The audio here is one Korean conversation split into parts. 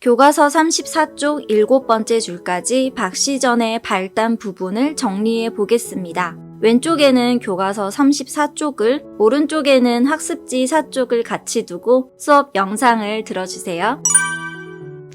교과서 34쪽 7번째 줄까지 박시전의 발단 부분을 정리해 보겠습니다. 왼쪽에는 교과서 34쪽을, 오른쪽에는 학습지 4쪽을 같이 두고 수업 영상을 들어주세요.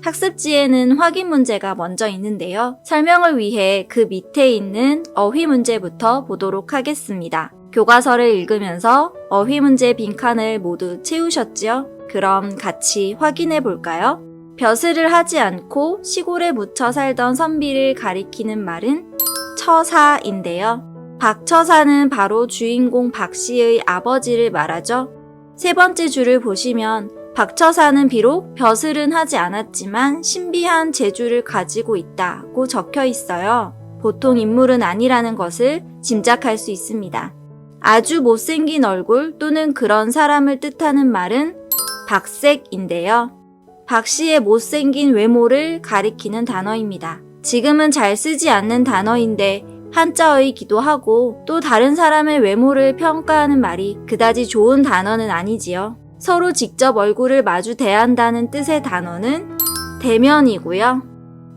학습지에는 확인 문제가 먼저 있는데요. 설명을 위해 그 밑에 있는 어휘 문제부터 보도록 하겠습니다. 교과서를 읽으면서 어휘 문제 빈칸을 모두 채우셨죠? 그럼 같이 확인해 볼까요? 벼슬을 하지 않고 시골에 묻혀 살던 선비를 가리키는 말은 처사인데요. 박처사는 바로 주인공 박씨의 아버지를 말하죠. 세 번째 줄을 보시면 박처사는 비록 벼슬은 하지 않았지만 신비한 재주를 가지고 있다고 적혀 있어요. 보통 인물은 아니라는 것을 짐작할 수 있습니다. 아주 못생긴 얼굴 또는 그런 사람을 뜻하는 말은 박색인데요. 박씨의 못생긴 외모를 가리키는 단어입니다. 지금은 잘 쓰지 않는 단어인데 한자어이기도 하고 또 다른 사람의 외모를 평가하는 말이 그다지 좋은 단어는 아니지요. 서로 직접 얼굴을 마주 대한다는 뜻의 단어는 대면이고요.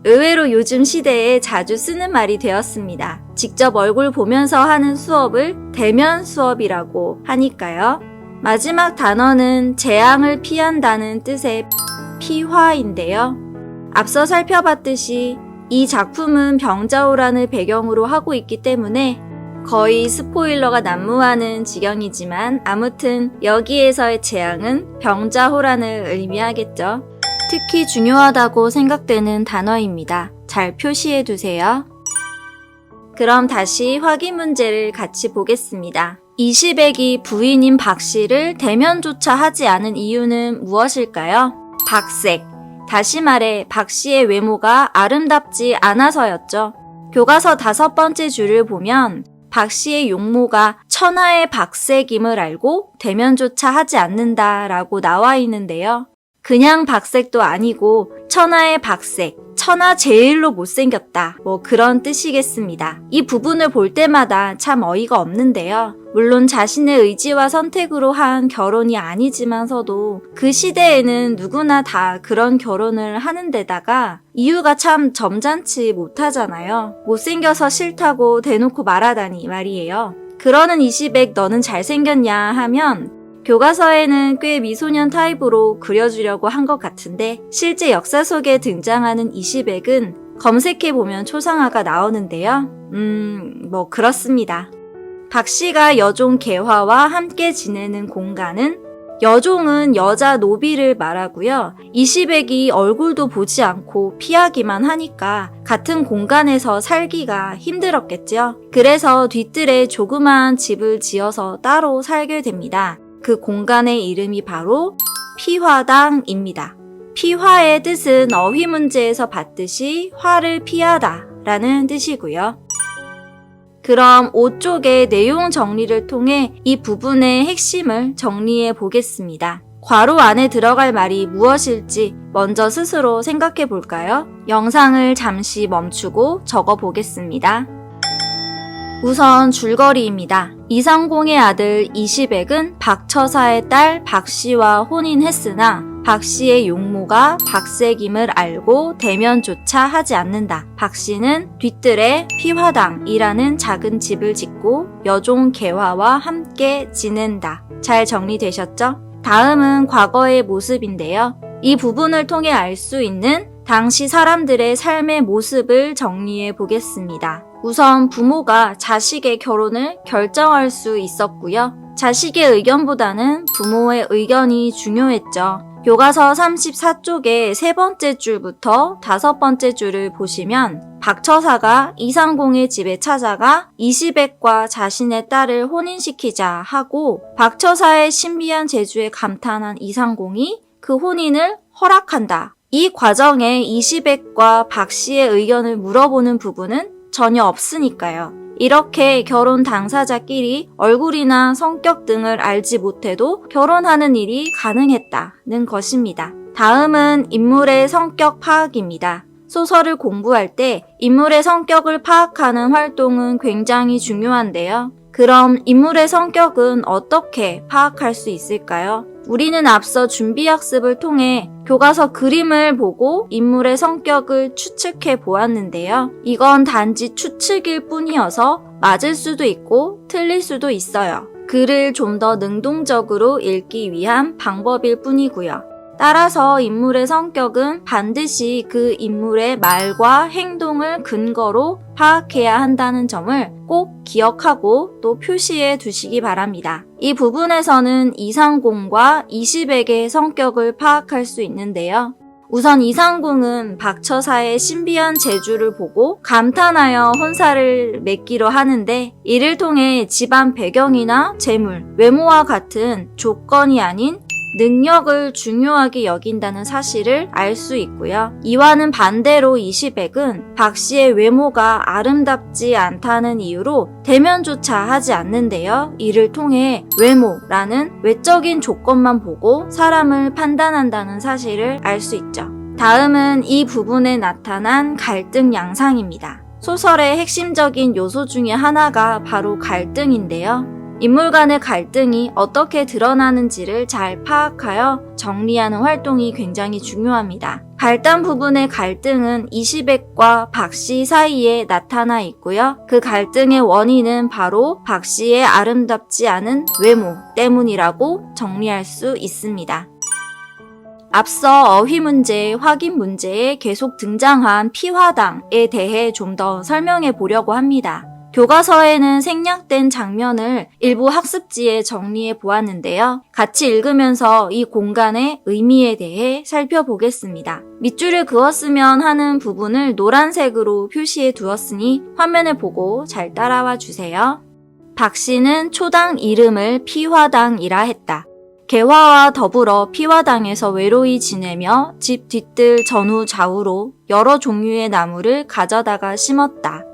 의외로 요즘 시대에 자주 쓰는 말이 되었습니다. 직접 얼굴 보면서 하는 수업을 대면 수업이라고 하니까요. 마지막 단어는 재앙을 피한다는 뜻의 피화인데요. 앞서 살펴봤듯이 이 작품은 병자호란을 배경으로 하고 있기 때문에 거의 스포일러가 난무하는 지경이지만 아무튼 여기에서의 재앙은 병자호란을 의미하겠죠. 특히 중요하다고 생각되는 단어입니다. 잘 표시해 두세요. 그럼 다시 확인 문제를 같이 보겠습니다. 이시백이 부인인 박씨를 대면조차 하지 않은 이유는 무엇일까요? 박색. 다시 말해 박씨의 외모가 아름답지 않아서였죠. 교과서 5번째 줄을 보면 박씨의 용모가 천하의 박색임을 알고 대면조차 하지 않는다라고 나와 있는데요. 그냥 박색도 아니고 천하의 박색, 천하 제일로 못생겼다, 그런 뜻이겠습니다. 이 부분을 볼 때마다 참 어이가 없는데요. 물론 자신의 의지와 선택으로 한 결혼이 아니지만서도 그 시대에는 누구나 다 그런 결혼을 하는 데다가 이유가 참 점잖지 못하잖아요. 못생겨서 싫다고 대놓고 말하다니 말이에요. 그러는 이시백 너는 잘생겼냐 하면 교과서에는 꽤 미소년 타입으로 그려주려고 한 것 같은데 실제 역사 속에 등장하는 이시백은 검색해보면 초상화가 나오는데요. 그렇습니다. 박씨가 여종 개화와 함께 지내는 공간은 여종은 여자 노비를 말하고요. 이시백이 얼굴도 보지 않고 피하기만 하니까 같은 공간에서 살기가 힘들었겠죠. 그래서 뒤뜰에 조그마한 집을 지어서 따로 살게 됩니다. 그 공간의 이름이 바로 피화당입니다. 피화의 뜻은 어휘 문제에서 봤듯이 화를 피하다 라는 뜻이고요. 그럼 5쪽의 내용 정리를 통해 이 부분의 핵심을 정리해 보겠습니다. 괄호 안에 들어갈 말이 무엇일지 먼저 스스로 생각해 볼까요? 영상을 잠시 멈추고 적어 보겠습니다. 우선 줄거리입니다. 이상공의 아들 이시백은 박처사의 딸 박씨와 혼인했으나 박씨의 용모가 박색임을 알고 대면조차 하지 않는다. 박씨는 뒤뜰에 피화당이라는 작은 집을 짓고 여종 개화와 함께 지낸다. 잘 정리되셨죠? 다음은 과거의 모습인데요. 이 부분을 통해 알 수 있는 당시 사람들의 삶의 모습을 정리해 보겠습니다. 우선 부모가 자식의 결혼을 결정할 수 있었고요. 자식의 의견보다는 부모의 의견이 중요했죠. 교과서 34쪽의 3번째 줄부터 5번째 줄을 보시면 박처사가 이상공의 집에 찾아가 이시백과 자신의 딸을 혼인시키자 하고 박처사의 신비한 재주에 감탄한 이상공이 그 혼인을 허락한다. 이 과정에 이시백과 박씨의 의견을 물어보는 부분은 전혀 없으니까요. 이렇게 결혼 당사자끼리 얼굴이나 성격 등을 알지 못해도 결혼하는 일이 가능했다는 것입니다. 다음은 인물의 성격 파악입니다. 소설을 공부할 때 인물의 성격을 파악하는 활동은 굉장히 중요한데요. 그럼 인물의 성격은 어떻게 파악할 수 있을까요? 우리는 앞서 준비학습을 통해 교과서 그림을 보고 인물의 성격을 추측해 보았는데요. 이건 단지 추측일 뿐이어서 맞을 수도 있고 틀릴 수도 있어요. 글을 좀 더 능동적으로 읽기 위한 방법일 뿐이고요. 따라서 인물의 성격은 반드시 그 인물의 말과 행동을 근거로 파악해야 한다는 점을 꼭 기억하고 또 표시해 두시기 바랍니다. 이 부분에서는 이상공과 이시백의 성격을 파악할 수 있는데요. 우선 이상공은 박처사의 신비한 재주를 보고 감탄하여 혼사를 맺기로 하는데, 이를 통해 집안 배경이나 재물, 외모와 같은 조건이 아닌 능력을 중요하게 여긴다는 사실을 알 수 있고요. 이와는 반대로 이시백은 박 씨의 외모가 아름답지 않다는 이유로 대면조차 하지 않는데요. 이를 통해 외모라는 외적인 조건만 보고 사람을 판단한다는 사실을 알 수 있죠. 다음은 이 부분에 나타난 갈등 양상입니다. 소설의 핵심적인 요소 중에 하나가 바로 갈등인데요. 인물 간의 갈등이 어떻게 드러나는지를 잘 파악하여 정리하는 활동이 굉장히 중요합니다. 발단 부분의 갈등은 이시백과 박 씨 사이에 나타나 있고요. 그 갈등의 원인은 바로 박 씨의 아름답지 않은 외모 때문이라고 정리할 수 있습니다. 앞서 어휘 문제, 확인 문제에 계속 등장한 피화당에 대해 좀 더 설명해 보려고 합니다. 교과서에는 생략된 장면을 일부 학습지에 정리해 보았는데요. 같이 읽으면서 이 공간의 의미에 대해 살펴보겠습니다. 밑줄을 그었으면 하는 부분을 노란색으로 표시해 두었으니 화면을 보고 잘 따라와 주세요. 박 씨는 초당 이름을 피화당이라 했다. 개화와 더불어 피화당에서 외로이 지내며 집 뒤뜰 전후 좌우로 여러 종류의 나무를 가져다가 심었다.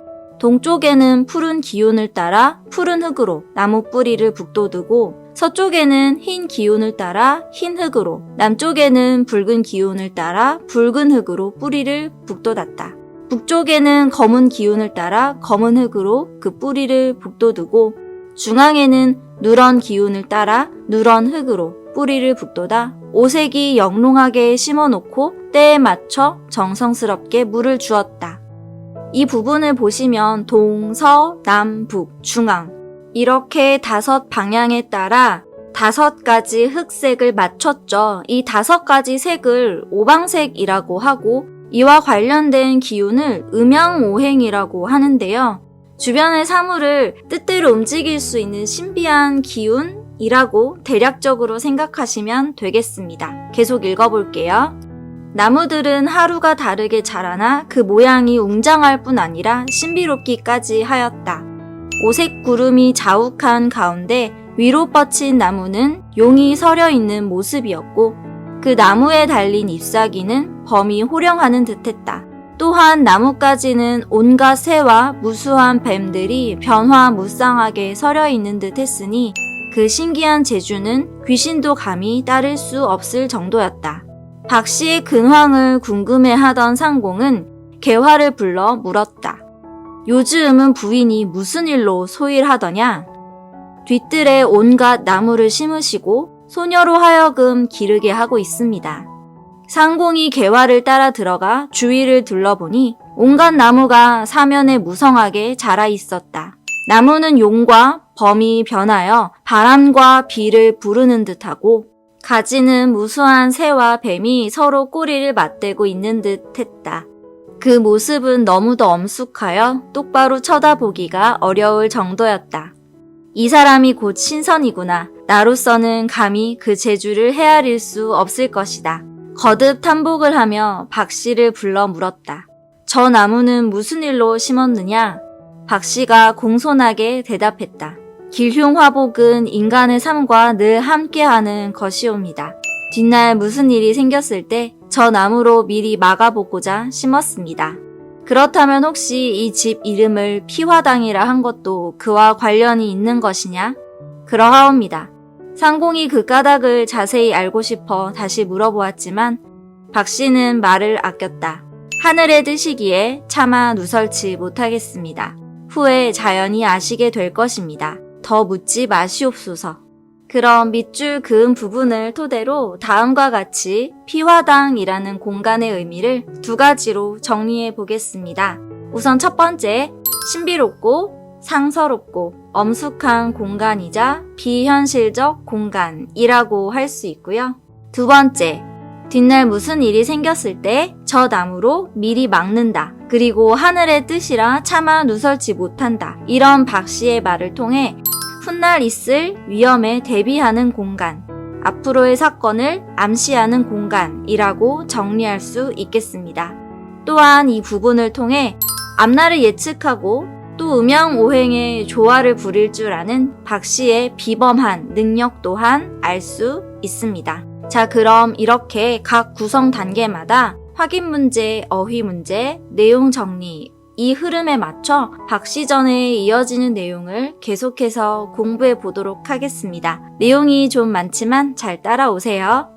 동쪽에는 푸른 기운을 따라 푸른 흙으로 나무 뿌리를 북돋우고, 서쪽에는 흰 기운을 따라 흰 흙으로, 남쪽에는 붉은 기운을 따라 붉은 흙으로 뿌리를 북돋았다. 북쪽에는 검은 기운을 따라 검은 흙으로 그 뿌리를 북돋우고, 중앙에는 누런 기운을 따라 누런 흙으로 뿌리를 북돋아 오색이 영롱하게 심어놓고 때에 맞춰 정성스럽게 물을 주었다. 이 부분을 보시면 동, 서, 남, 북, 중앙 이렇게 5방향에 따라 5가지 흑색을 맞췄죠. 이 5가지 색을 오방색이라고 하고, 이와 관련된 기운을 음양오행이라고 하는데요. 주변의 사물을 뜻대로 움직일 수 있는 신비한 기운이라고 대략적으로 생각하시면 되겠습니다. 계속 읽어볼게요. 나무들은 하루가 다르게 자라나 그 모양이 웅장할 뿐 아니라 신비롭기까지 하였다. 오색 구름이 자욱한 가운데 위로 뻗친 나무는 용이 서려 있는 모습이었고, 그 나무에 달린 잎사귀는 범이 호령하는 듯했다. 또한 나뭇가지는 온갖 새와 무수한 뱀들이 변화무쌍하게 서려 있는 듯 했으니 그 신기한 재주는 귀신도 감히 따를 수 없을 정도였다. 박 씨의 근황을 궁금해하던 상공은 개화를 불러 물었다. 요즘은 부인이 무슨 일로 소일하더냐? 뒤뜰에 온갖 나무를 심으시고 소녀로 하여금 기르게 하고 있습니다. 상공이 개화를 따라 들어가 주위를 둘러보니 온갖 나무가 사면에 무성하게 자라 있었다. 나무는 용과 범이 변하여 바람과 비를 부르는 듯하고, 가지는 무수한 새와 뱀이 서로 꼬리를 맞대고 있는 듯 했다. 그 모습은 너무도 엄숙하여 똑바로 쳐다보기가 어려울 정도였다. 이 사람이 곧 신선이구나. 나로서는 감히 그 재주를 헤아릴 수 없을 것이다. 거듭 탐복을 하며 박 씨를 불러 물었다. 저 나무는 무슨 일로 심었느냐? 박 씨가 공손하게 대답했다. 길흉화복은 인간의 삶과 늘 함께하는 것이옵니다. 뒷날 무슨 일이 생겼을 때 저 나무로 미리 막아보고자 심었습니다. 그렇다면 혹시 이 집 이름을 피화당이라 한 것도 그와 관련이 있는 것이냐? 그러하옵니다. 상공이 그 까닭을 자세히 알고 싶어 다시 물어보았지만 박 씨는 말을 아꼈다. 하늘의 뜻이기에 차마 누설치 못하겠습니다. 후에 자연히 아시게 될 것입니다. 더 묻지 마시옵소서. 그럼 밑줄 그은 부분을 토대로 다음과 같이 피화당이라는 공간의 의미를 두 가지로 정리해 보겠습니다. 우선 첫 번째, 신비롭고 상서롭고 엄숙한 공간이자 비현실적 공간이라고 할 수 있고요. 두 번째, 뒷날 무슨 일이 생겼을 때 저 나무로 미리 막는다. 그리고 하늘의 뜻이라 차마 누설지 못한다. 이런 박 씨의 말을 통해 훗날 있을 위험에 대비하는 공간, 앞으로의 사건을 암시하는 공간이라고 정리할 수 있겠습니다. 또한 이 부분을 통해 앞날을 예측하고 또 음양오행의 조화를 부릴 줄 아는 박 씨의 비범한 능력 또한 알 수 있습니다. 자, 그럼 이렇게 각 구성 단계마다 확인 문제, 어휘 문제, 내용 정리, 이 흐름에 맞춰 박시전에 이어지는 내용을 계속해서 공부해 보도록 하겠습니다. 내용이 좀 많지만 잘 따라오세요.